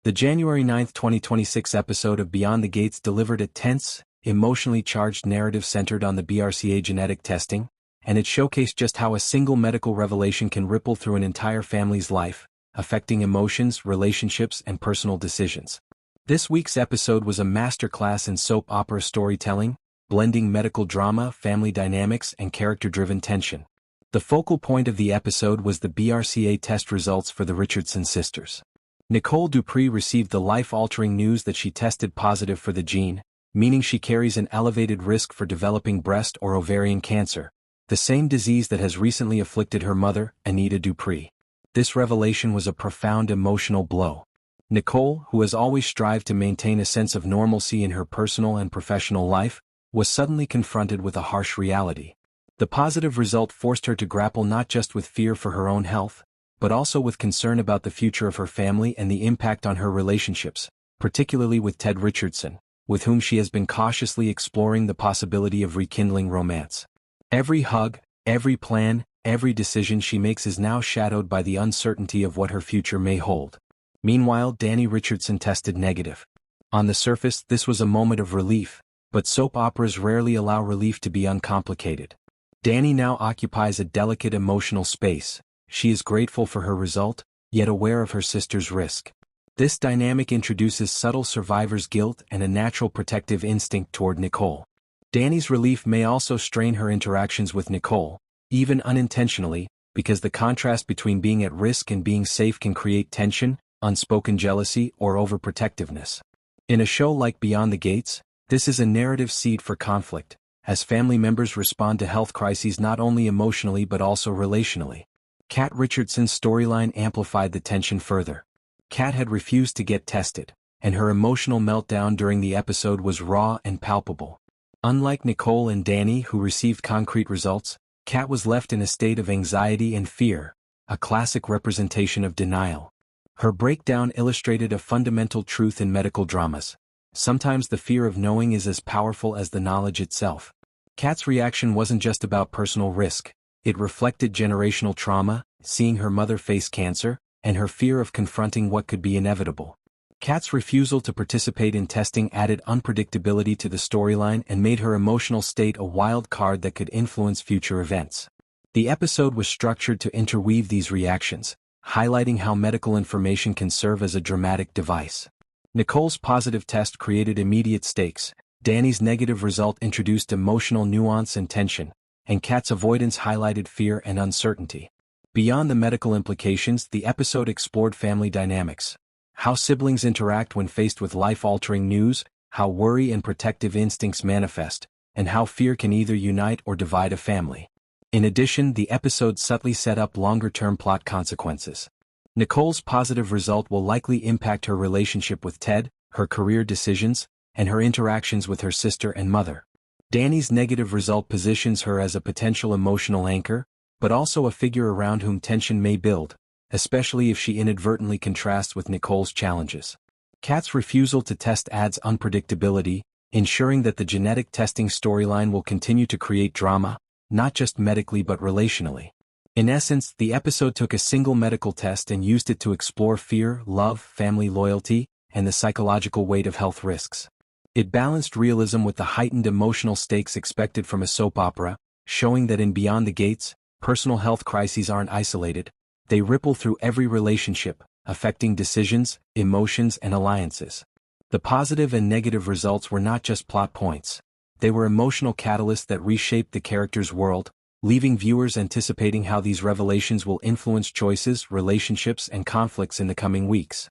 The January 9, 2026 episode of Beyond the Gates delivered a tense, emotionally charged narrative centered on the BRCA genetic testing, and it showcased just how a single medical revelation can ripple through an entire family's life, affecting emotions, relationships, and personal decisions. This week's episode was a masterclass in soap opera storytelling, blending medical drama, family dynamics, and character-driven tension. The focal point of the episode was the BRCA test results for the Richardson sisters. Nicole Dupree received the life-altering news that she tested positive for the gene, meaning she carries an elevated risk for developing breast or ovarian cancer, the same disease that has recently afflicted her mother, Anita Dupree. This revelation was a profound emotional blow. Nicole, who has always strived to maintain a sense of normalcy in her personal and professional life, was suddenly confronted with a harsh reality. The positive result forced her to grapple not just with fear for her own health, but also with concern about the future of her family and the impact on her relationships, particularly with Ted Richardson, with whom she has been cautiously exploring the possibility of rekindling romance. Every hug, every plan, every decision she makes is now shadowed by the uncertainty of what her future may hold. Meanwhile, Danny Richardson tested negative. On the surface, this was a moment of relief, but soap operas rarely allow relief to be uncomplicated. Danny now occupies a delicate emotional space. She is grateful for her result, yet aware of her sister's risk. This dynamic introduces subtle survivor's guilt and a natural protective instinct toward Nicole. Danny's relief may also strain her interactions with Nicole, even unintentionally, because the contrast between being at risk and being safe can create tension, unspoken jealousy, or overprotectiveness. In a show like Beyond the Gates, this is a narrative seed for conflict, as family members respond to health crises not only emotionally but also relationally. Kat Richardson's storyline amplified the tension further. Kat had refused to get tested, and her emotional meltdown during the episode was raw and palpable. Unlike Nicole and Danny, who received concrete results, Kat was left in a state of anxiety and fear, a classic representation of denial. Her breakdown illustrated a fundamental truth in medical dramas. Sometimes the fear of knowing is as powerful as the knowledge itself. Kat's reaction wasn't just about personal risk. It reflected generational trauma, seeing her mother face cancer, and her fear of confronting what could be inevitable. Kat's refusal to participate in testing added unpredictability to the storyline and made her emotional state a wild card that could influence future events. The episode was structured to interweave these reactions, highlighting how medical information can serve as a dramatic device. Nicole's positive test created immediate stakes, Danny's negative result introduced emotional nuance and tension, and Kat's avoidance highlighted fear and uncertainty. Beyond the medical implications, the episode explored family dynamics. How siblings interact when faced with life-altering news, how worry and protective instincts manifest, and how fear can either unite or divide a family. In addition, the episode subtly set up longer-term plot consequences. Nicole's positive result will likely impact her relationship with Ted, her career decisions, and her interactions with her sister and mother. Danny's negative result positions her as a potential emotional anchor, but also a figure around whom tension may build, especially if she inadvertently contrasts with Nicole's challenges. Kat's refusal to test adds unpredictability, ensuring that the genetic testing storyline will continue to create drama, not just medically but relationally. In essence, the episode took a single medical test and used it to explore fear, love, family loyalty, and the psychological weight of health risks. It balanced realism with the heightened emotional stakes expected from a soap opera, showing that in Beyond the Gates, personal health crises aren't isolated. They ripple through every relationship, affecting decisions, emotions, and alliances. The positive and negative results were not just plot points. They were emotional catalysts that reshaped the character's world, leaving viewers anticipating how these revelations will influence choices, relationships, and conflicts in the coming weeks.